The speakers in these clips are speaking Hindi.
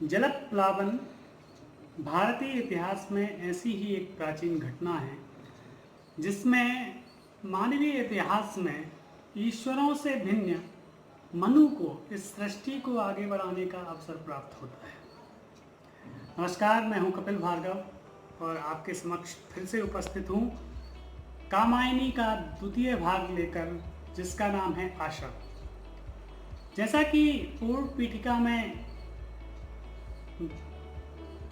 जलप्लावन भारतीय इतिहास में ऐसी ही एक प्राचीन घटना है जिसमें मानवीय इतिहास में ईश्वरों से भिन्न मनु को इस सृष्टि को आगे बढ़ाने का अवसर प्राप्त होता है। नमस्कार, मैं हूं कपिल भार्गव और आपके समक्ष फिर से उपस्थित हूं कामायनी का द्वितीय भाग लेकर, जिसका नाम है आशा। जैसा कि पूर्व पीठिका में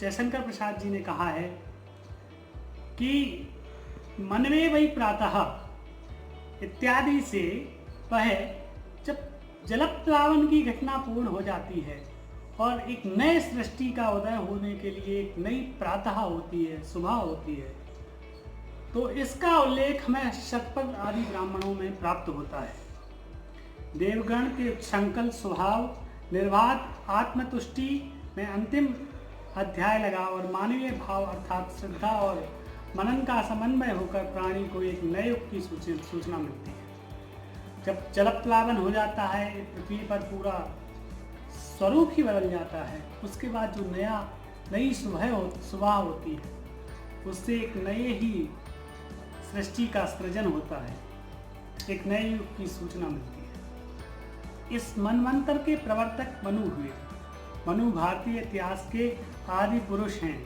जयशंकर प्रसाद जी ने कहा है कि मनवे वही प्रातः इत्यादि से वह जब जलप्लावन की घटना पूर्ण हो जाती है और एक नए सृष्टि का उदय होने के लिए एक नई प्रातः होती है, सुबह होती है, तो इसका उल्लेख हमें शतपथ आदि ब्राह्मणों में प्राप्त होता है। देवगण के संकल्प स्वभाव निर्वाध आत्मतुष्टि में अंतिम अध्याय लगा और मानवीय भाव अर्थात श्रद्धा और मनन का समन्वय होकर प्राणी को एक नए युग की सूचना मिलती है। जब जलप्लावन हो जाता है, पृथ्वी पर पूरा स्वरूप ही बदल जाता है, उसके बाद जो नई सुबह होती है, उससे एक नए ही सृष्टि का सृजन होता है, एक नए युग की सूचना मिलती है। इस मनवंतर के प्रवर्तक मनु हुए। मनु भारतीय इतिहास के आदि पुरुष हैं।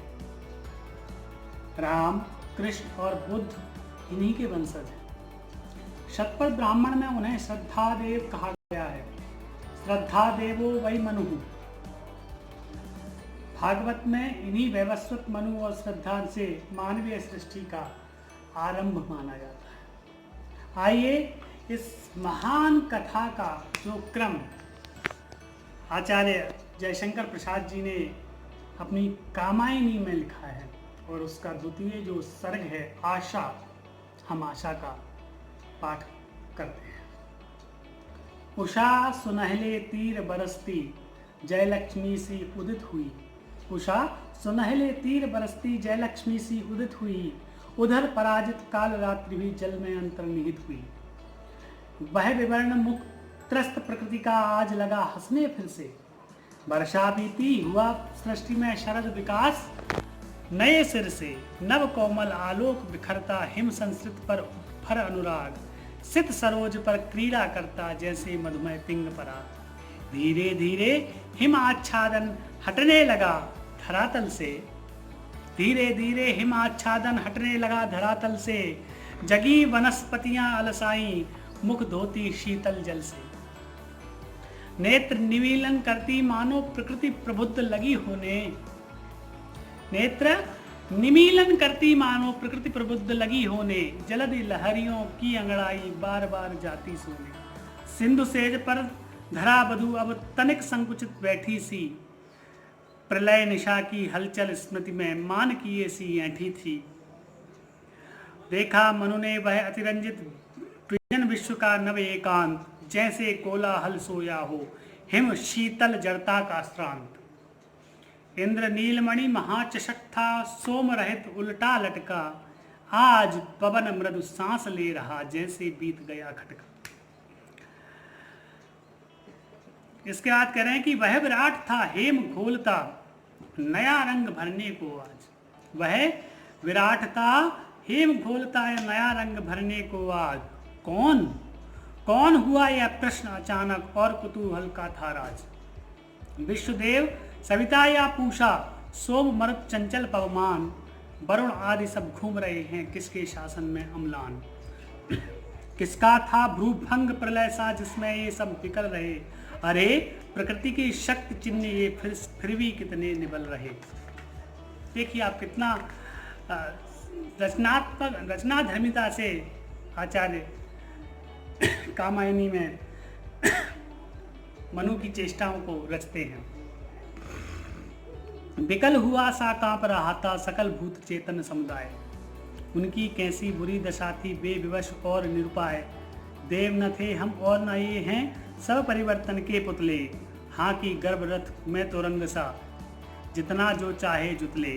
राम, कृष्ण और बुद्ध इन्हीं के वंशज हैं। शतपथ ब्राह्मण में उन्हें श्रद्धादेव कहा गया है। श्रद्धा देवो वै मनु। भागवत में इन्हीं वैवस्वत मनु और श्रद्धा से मानवीय सृष्टि का आरंभ माना जाता है। आइए इस महान कथा का जो क्रम आचार्य जयशंकर प्रसाद जी ने अपनी कामायनी में लिखा है और उसका द्वितीय जो सर्ग है आशा, हम आशा का पाठ करते हैं। उषा सुनहले तीर बरसती जयलक्ष्मी सी उदित हुई। उषा सुनहले तीर बरसती जयलक्ष्मी सी उदित हुई। उधर पराजित काल रात्रि भी जल में अंतर्निहित हुई। वह विवर्ण मुख त्रस्त प्रकृति का आज लगा हंसने फिर से। वर्षा बीती हुआ सृष्टि में शरद विकास नए सिर से। नव कोमल आलोक बिखरता हिम संस्कृत पर फर अनुराग। सित सरोज पर क्रीड़ा करता जैसे मधुमय पिंग पराग। धीरे धीरे हिम आच्छादन हटने लगा धरातल से। धीरे धीरे हिम आच्छादन हटने लगा धरातल से। जगी वनस्पतियां अलसाई मुख धोती शीतल जल से। नेत्र निमीलन करती मानो प्रकृति प्रबुद्ध लगी होने। नेत्र निमीलन करती मानो प्रकृति प्रबुद्ध लगी होने। जलधि लहरियों की अंगड़ाई बार बार जाती सोने। सिंधु सेज पर धरा बधु अब तनिक संकुचित बैठी सी। प्रलय निशा की हलचल स्मृति में मान किए सी ऐठी थी। देखा मनु ने वह अतिरंजित प्रियन विश्व का नव एकांत। जैसे कोलाहल सोया हो हिम शीतल जड़ता का श्रांत। इंद्र नीलमणि महाचषक था सोम रहित उल्टा लटका। आज पवन मृदु सांस ले रहा जैसे बीत गया खटका। इसके बाद कह रहे हैं कि वह विराट था हेम घोलता नया रंग भरने को आज। वह विराट था हेम घोलता नया रंग भरने को आज। कौन हुआ यह प्रश्न अचानक और कुतूहल का था राज। विश्वदेव सविता या पूषा सोम मरुत चंचल पवमान। वरुण आदि सब घूम रहे हैं किसके शासन में अम्लान। किसका था भ्रूभंग प्रलय सा जिसमें ये सब बिकल रहे। अरे प्रकृति की शक्ति चिन्ह ये फिर भी कितने निबल रहे। देखिए आप कितना रचना धर्मिता से आचार्य कामायनी में मनु की चेष्टाओं को रचते हैं। विकल हुआ सा कांप रहा था सकल भूत चेतन समुदाय। उनकी कैसी बुरी दशा थी बेविवश और निरुपाय। देव न थे हम और न ये हैं सब परिवर्तन के पुतले। हाँ की गर्भरथ में तो रंग सा जितना जो चाहे जुतले।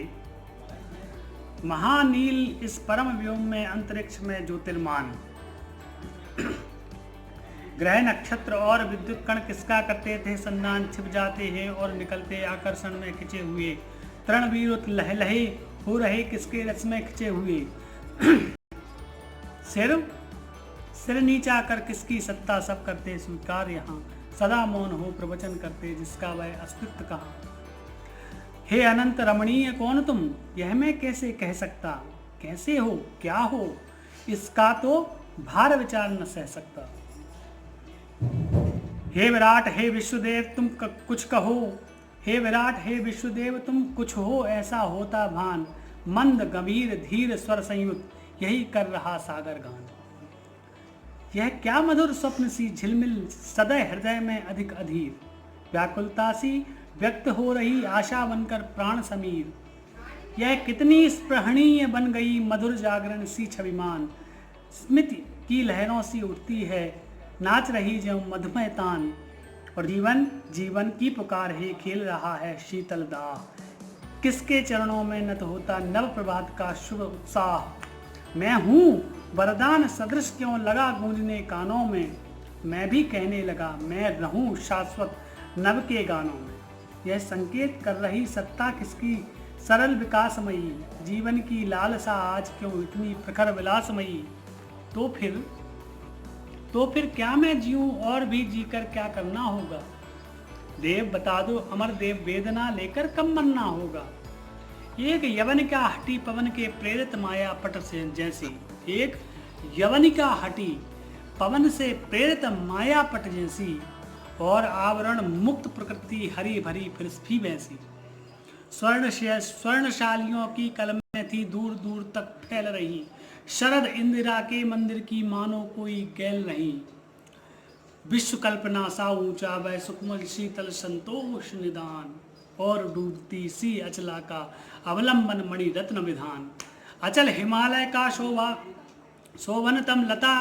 महानील इस परम व्योम में अंतरिक्ष में ज्योतिर्मान। ग्रह नक्षत्र और विद्युत कण किसका करते थे संधान, छिप जाते हैं और निकलते आकर्षण में खिंचे हुए। तरण वीरुत लहलहे हो रहे किसके रस में खिंचे हुए। सिर नीचा कर किसकी सत्ता, सब करते स्वीकार यहाँ। सदा मौन हो प्रवचन करते जिसका वह अस्तित्व कहाँ। हे अनंत रमणीय कौन तुम, यह मैं कैसे कह सकता। कैसे हो क्या हो इसका तो भार विचार न सह सकता। हे विराट हे विश्वदेव तुम कुछ कहो। हे विराट हे विश्वदेव तुम कुछ हो, ऐसा होता भान। मंद गंभीर धीर स्वर संयुक्त यही कर रहा सागर गान। यह क्या मधुर स्वप्न सी झिलमिल सदै हृदय में अधिक अधीर। व्याकुलता सी व्यक्त हो रही आशा बनकर प्राण समीर। यह कितनी स्पृहणीय बन गई मधुर जागरण सी छविमान। स्मृति की लहरों सी उठती है नाच रही जो मधुमय तान। और जीवन की पुकार है खेल रहा है शीतल दाह। किसके चरणों में नत होता नव प्रभात का शुभ उत्साह। मैं हूँ वरदान सदृश क्यों लगा गूंजने कानों में। मैं भी कहने लगा मैं रहूं शाश्वत नव के गानों में। यह संकेत कर रही सत्ता किसकी सरल विकासमयी। जीवन की लालसा आज क्यों इतनी प्रखर विलासमयी। तो फिर क्या मैं जीऊं और भी जीकर क्या करना होगा। देव बता दो अमर देव वेदना लेकर कब मरना होगा। एक यवनिका हटी पवन के प्रेरित माया पट से जैसी। एक यवनिका हटी पवन से प्रेरित माया पट जैसी। और आवरण मुक्त प्रकृति हरी भरी पृथ्वी वैसी। स्वर्णशालियों की कलमें थी दूर दूर तक फैल रही। शरद इंदिरा के मंदिर की मानो कोई गैल नहीं। विश्व कल्पना सा ऊंचा वह सुकमल शीतल संतोष निदान। और डूबती सी अचला का अवलंबन मणि रत्न विधान। अचल हिमालय का शोभनतम लता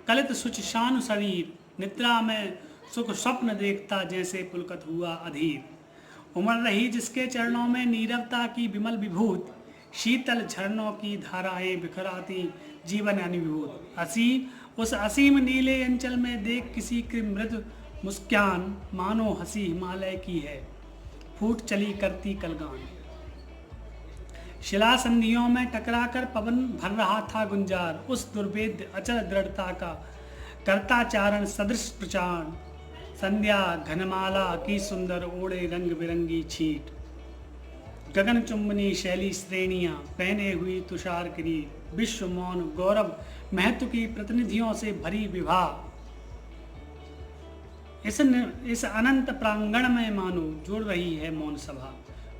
कलित सुच शान शरीर। निद्रा में सुख स्वप्न देखता जैसे पुलकत हुआ अधीर। उमड़ रही जिसके चरणों में नीरवता की विमल विभूत। शीतल झरनों की धाराएं बिखराती जीवन अनुभूत। उस असीम नीले अंचल में देख किसी की मृदु मुस्कान। मानो हंसी हिमालय की है फूट चली करती कलगान। शिला संधियों में टकराकर पवन भर रहा था गुंजार। उस दुर्भेद्य अचल दृढ़ता का करता चारण सदृश प्रचार। संध्या घनमाला की सुंदर ओढ़े रंग बिरंगी छीट। गगन चुंबनी शैली श्रेणियां पहने हुई तुषार किरीट। विश्व मौन गौरव महत्व की प्रतिनिधियों से भरी विवाह। इस अनंत प्रांगण में मानो जुड़ रही है मौन सभा।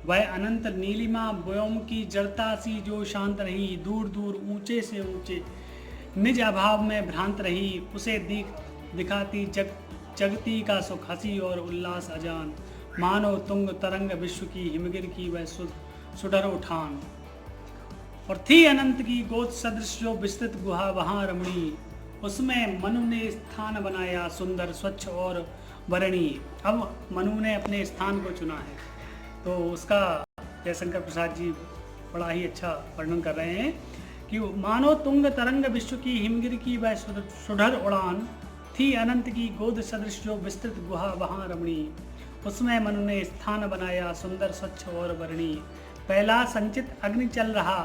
वह अनंत नीलिमा व्योम की जड़ता सी जो शांत रही। दूर दूर ऊंचे से ऊंचे निज अभाव में भ्रांत रही। उसे दिखाती जगती का सुख हंसी और उल्लास अजान। मानो तुंग तरंग विश्व की हिमगिर की वह सुडर उठान। और थी अनंत की गोद सदृश जो विस्तृत गुहा वहां रमणी। उसमें मनु ने स्थान बनाया सुंदर स्वच्छ और वरणीय। अब मनु ने अपने स्थान को चुना है तो उसका जयशंकर प्रसाद जी बड़ा ही अच्छा वर्णन कर रहे हैं कि मानो तुंग तरंग विश्व की हिमगिर की वह सुडर उड़ान। थी अनंत की गोद सदृश जो विस्तृत गुहा वहां रमणी। उसमें मनु ने स्थान बनाया सुंदर स्वच्छ और वर्णी। पहला संचित अग्नि चल रहा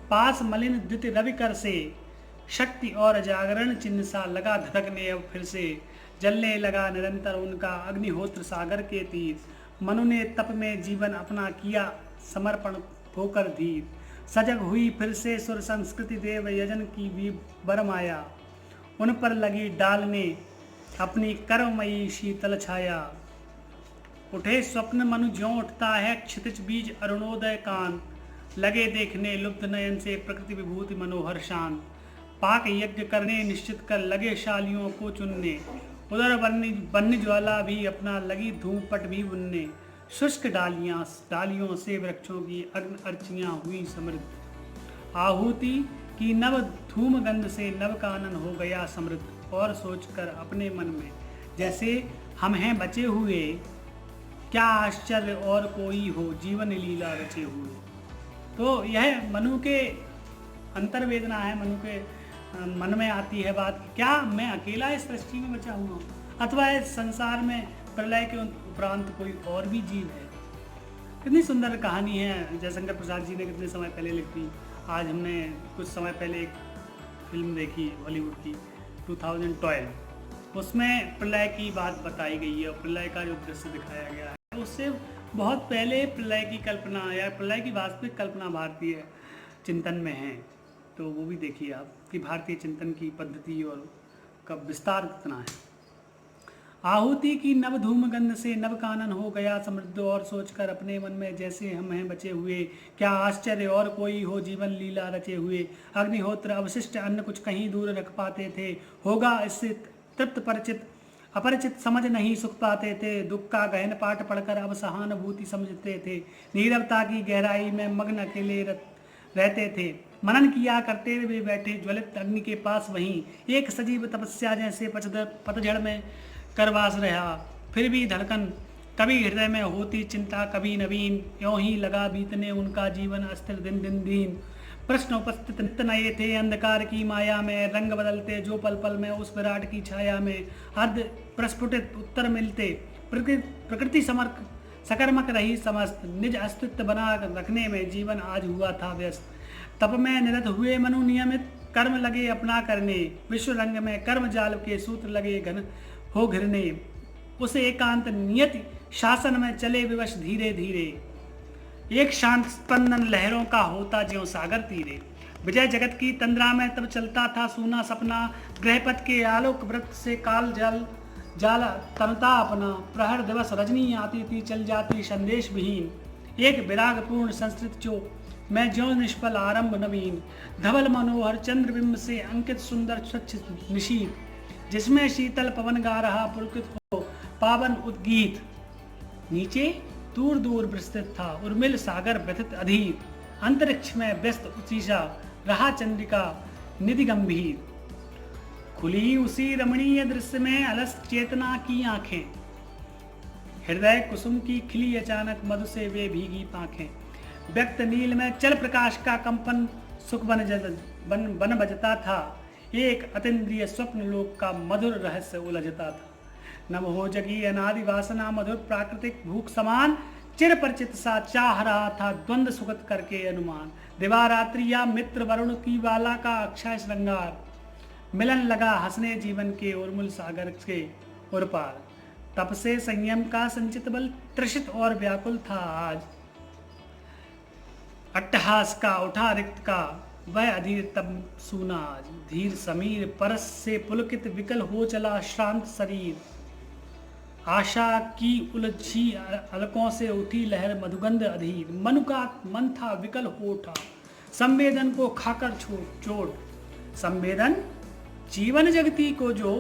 पास मलिन द्वितीय रविकर से। शक्ति और जागरण चिन्ह सा लगा धधकने अब फिर से। जलने लगा निरंतर उनका अग्निहोत्र सागर के तीर। मनु ने तप में जीवन अपना किया समर्पण होकर धीर। सजग हुई फिर से सुर संस्कृति देव यजन की भी बरमाया। उन पर लगी डालने अपनी कर्ममयी शीतल छाया। उठे स्वप्न मनु ज्यों उठता है क्षितिज बीज अरुणोदय कान। लगे देखने लुब्ध नयन से प्रकृति विभूति मनोहर शान। पाक यज्ञ करने निश्चित कर लगे शालियों को चुनने। उधर बन्नी ज्वाला भी अपना लगी धूप पट भी बुनने। शुष्क डालियों से वृक्षों की अग्नि अर्चियां हुई समृद्ध। आहुति की नव धूम गंध से नव कानन हो गया समृद्ध। और सोचकर अपने मन में जैसे हम हैं बचे हुए। क्या आश्चर्य और कोई हो जीवन लीला रचे हुए। तो यह मनु के अंतर्वेदना है। मनु के मन में आती है बात क्या मैं अकेला इस सृष्टि में बचा हुआ हूँ। अथवा इस संसार में प्रलय के उपरांत कोई और भी जीव है। कितनी सुंदर कहानी है, जयशंकर प्रसाद जी ने कितने समय पहले लिखी। आज हमने कुछ समय पहले एक फिल्म देखी हॉलीवुड की 2012, उसमें प्रलय की बात बताई गई है और प्रलय का जो दृश्य दिखाया गया है उससे बहुत पहले प्रलय की कल्पना या प्रलय की वास्तविक कल्पना भारतीय चिंतन में है। तो वो भी देखिए आप कि भारतीय चिंतन की पद्धति और का विस्तार कितना है। आहुति की नव धूम गंध से नव कानन हो गया समृद्ध, और सोचकर अपने मन में जैसे हम हैं बचे हुए, क्या आश्चर्य और कोई हो जीवन लीला रचे हुए। अग्निहोत्र अवशिष्ट अन्न कुछ कहीं दूर रख पाते थे, होगा इससे तृप्त परिचित अपरिचित समझ नहीं सुख पाते थे। दुख का गहन पाठ पढ़कर अब सहानुभूति समझते थे, नीरवता की गहराई में मग्न अकेले रहते थे। मनन किया करते वे बैठे ज्वलित अग्नि के पास, वहीं एक सजीव तपस्या जैसे पतझड़ में करवास रहा। फिर भी धड़कन कभी हृदय में होती, चिंता कभी नवीन, यों ही लगा बीतने उनका जीवन अस्थिर दिन दिन दीन। प्रश्न उपस्थित नित नए थे अंधकार की माया में, रंग बदलते जो पल पल में उस विराट की छाया में। अर्ध प्रस्फुटित उत्तर मिलते, प्रकृति सकर्मक रही समस्त, निज अस्तित्व बना रखने में जीवन आज हुआ था व्यस्त। तप में निरत हुए मनु नियमित कर्म लगे अपना करने, विश्व रंग में कर्म जाल के सूत्र लगे घन हो घिरने। उस एकांत नियति शासन में चले विवश धीरे धीरे, एक शांत स्पंदन लहरों का होता ज्यों सागर तीरे। विजय जगत की तंद्रा में तब चलता था सूना सपना, ग्रहपथ के आलोक व्रत से काल जाला तनता अपना। प्रहर दिवस रजनी आती थी चल जाती संदेश विहीन, एक विराग पूर्ण संस्कृत जो मैं ज्यों निष्फल आरंभ नवीन। धवल मनोहर चंद्रबिंब से अंकित सुंदर स्वच्छ निशीत, जिसमें शीतल पवन गा रहा पुलकित हो पावन उद्गीत। नीचे दूर दूर विस्तृत था उर्मिल सागर व्यथित अधीर, अंतरिक्ष में व्यस्त उसीसा रहा चंद्रिका निधि गंभीर। खुली उसी रमणीय दृश्य में अलस चेतना की आंखें, हृदय कुसुम की खिली अचानक मधु से वे भीगी पांखें। व्यक्त नील में चल प्रकाश का कंपन सुख बन बजता था, एक अतीन्द्रिय स्वप्न लोक का मधुर रहस्य उलझता था। नभ हो जगी अनादि वासना मधुर प्राकृतिक भूख समान, चिर परिचित सा चाह रहा था द्वंद्व सुगत करके अनुमान। दिवारात्रि या मित्र वरुण की वाला का अक्षय श्रृंगार, मिलन लगा हंसने जीवन के उर्मुल सागर के उर पार। तप से संयम का संचित बल त्रसित और व्याकुल था आज, अट्टहास का उठा रिक्त का वह अधीर तब सूना आज। धीर समीर परस से पुलकित विकल हो चला श्रांत शरीर, आशा की उलझी अलकों से उठी लहर मधुगंध अधीर। मनु का मन था विकल हो उठा, संवेदन को खाकर चोट। संवेदन जीवन जगती को जो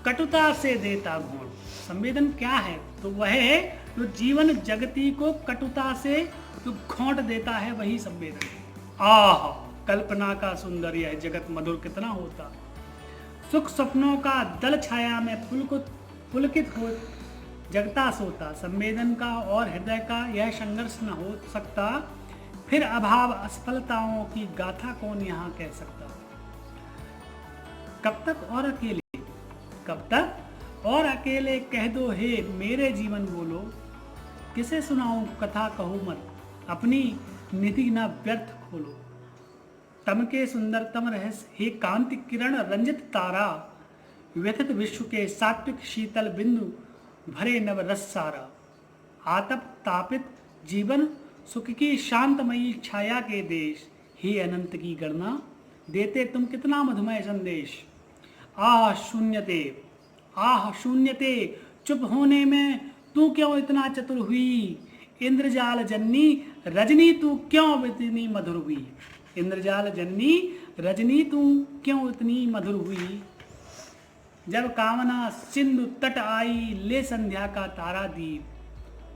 कटुता से देता घोट। संवेदन क्या है? तो वह है जो जीवन जगती को कटुता से जो घोंट देता है, वही संवेदन। आह, कल्पना का सुंदर यह जगत मधुर कितना होता, सुख स्वप्नों का दल छाया में पुलकित हो जगता सोता। संवेदन का और हृदय का यह संघर्ष न हो सकता, फिर अभाव असफलताओं की गाथा कौन यहाँ कह सकता। कब तक और अकेले, कब तक और अकेले कह दो हे मेरे जीवन बोलो। किसे सुनाऊं कथा कहूँ मत, अपनी निधि न व्यर्थ खोलो। तम के सुंदरतम रहस्य हे कांति किरण रंजित तारा, व्यथित विश्व के सात्विक शीतल बिंदु भरे नव रस सारा। आतप तापित जीवन सुख की शांतमयी छाया के देश, हे अनंत की गणना देते तुम कितना मधुमय संदेश। आह शून्यते, आह शून्यते, चुप होने में तू क्यों इतना चतुर हुई। इंद्रजाल जननी रजनी तू क्यों इतनी मधुर हुई। इंद्रजाल जननी रजनी तू क्यों इतनी मधुर हुई। जब कामना सिंधु तट आई ले संध्या का तारा दीप,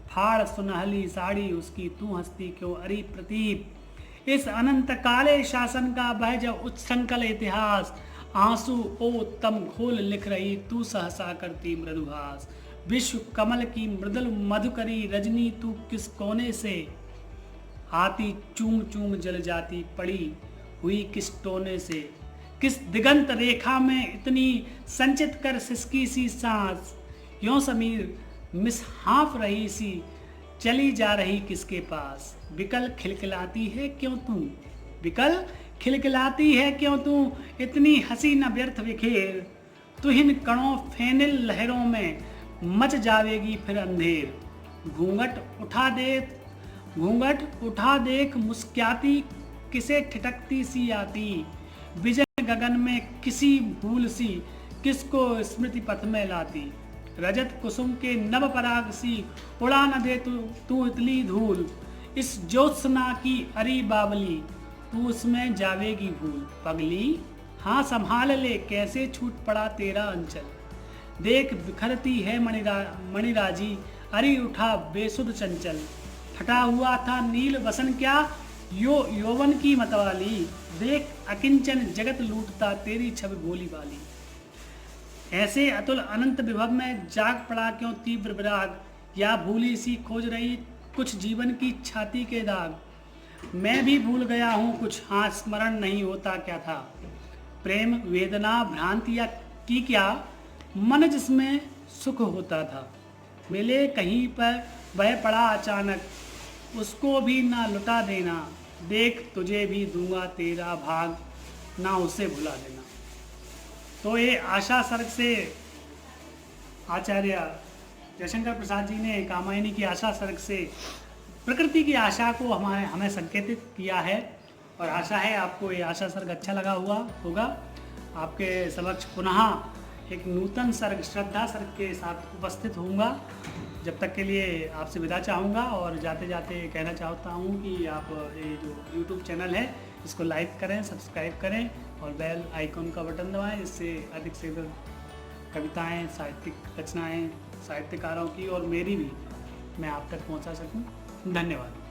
फाड़ सुनहली साड़ी उसकी तू हंसती क्यों अरी प्रतीप। इस अनंत काले शासन का बह जो उच्छृंखल इतिहास, आंसू ओ तम खोल लिख रही तू सहसा करती मृदुभास। विश्व कमल की मृदुल मधुकरी रजनी तू किस कोने से आती, चूम चूम जल जाती पड़ी हुई किस टोने से। किस दिगंत रेखा में इतनी संचित कर सिसकी सी सांस, यों समीर मिस हाँफ रही सी चली जा रही किसके पास। बिकल खिलखिलाती है क्यों तू, बिकल खिलखिलाती है क्यों तू, इतनी हंसी न व्यर्थ बिखेर। तुहिन कणों फेनिल लहरों में मच जावेगी फिर अंधेर। घूंघट उठा देख मुस्क्याती किसे ठिठकती सी आती। विजन गगन में किसी भूल सी किसको स्मृति पथ में लाती। रजत कुसुम के नव पराग सी उड़ा न दे तू इतनी धूल। इस ज्योत्सना की अरी बावली तू उसमें जावेगी भूल। पगली हाँ संभाल ले कैसे छूट पड़ा तेरा अंचल। देख बिखरती है मणिराजी अरी उठा बेसुध चंचल। फटा हुआ था नील वसन क्या यौवन की मतवाली। देख अकिंचन जगत लूटता तेरी छवि भोली वाली। ऐसे अतुल अनंत विभव में जाग पड़ा क्यों तीव्र विराग। या भूली सी खोज रही कुछ जीवन की छाती के दाग। मैं भी भूल गया हूँ कुछ हाँ स्मरण नहीं होता क्या था। प्रेम वेदना भ्रांति या की क्या मन जिसमें सुख होता था। मिले कहीं पर वह पड़ा अचानक उसको भी ना लुटा देना। देख तुझे भी दूंगा तेरा भाग ना उसे भुला देना। तो ये आशा सर्ग से आचार्य जयशंकर प्रसाद जी ने कामायनी की आशा सर्ग से प्रकृति की आशा को हमें संकेतित किया है। और आशा है आपको ये आशा सर्ग अच्छा लगा होगा। आपके समक्ष पुनः एक नूतन सर्ग श्रद्धा सर्ग के साथ उपस्थित होऊंगा। जब तक के लिए आपसे विदा चाहूँगा और जाते जाते कहना चाहता हूँ कि आप ये जो YouTube चैनल है इसको लाइक करें, सब्सक्राइब करें और बेल आइकॉन का बटन दबाएं। इससे अधिक से अधिक कविताएं, साहित्यिक रचनाएं, साहित्यकारों की और मेरी भी मैं आप तक पहुँचा सकूँ। धन्यवाद।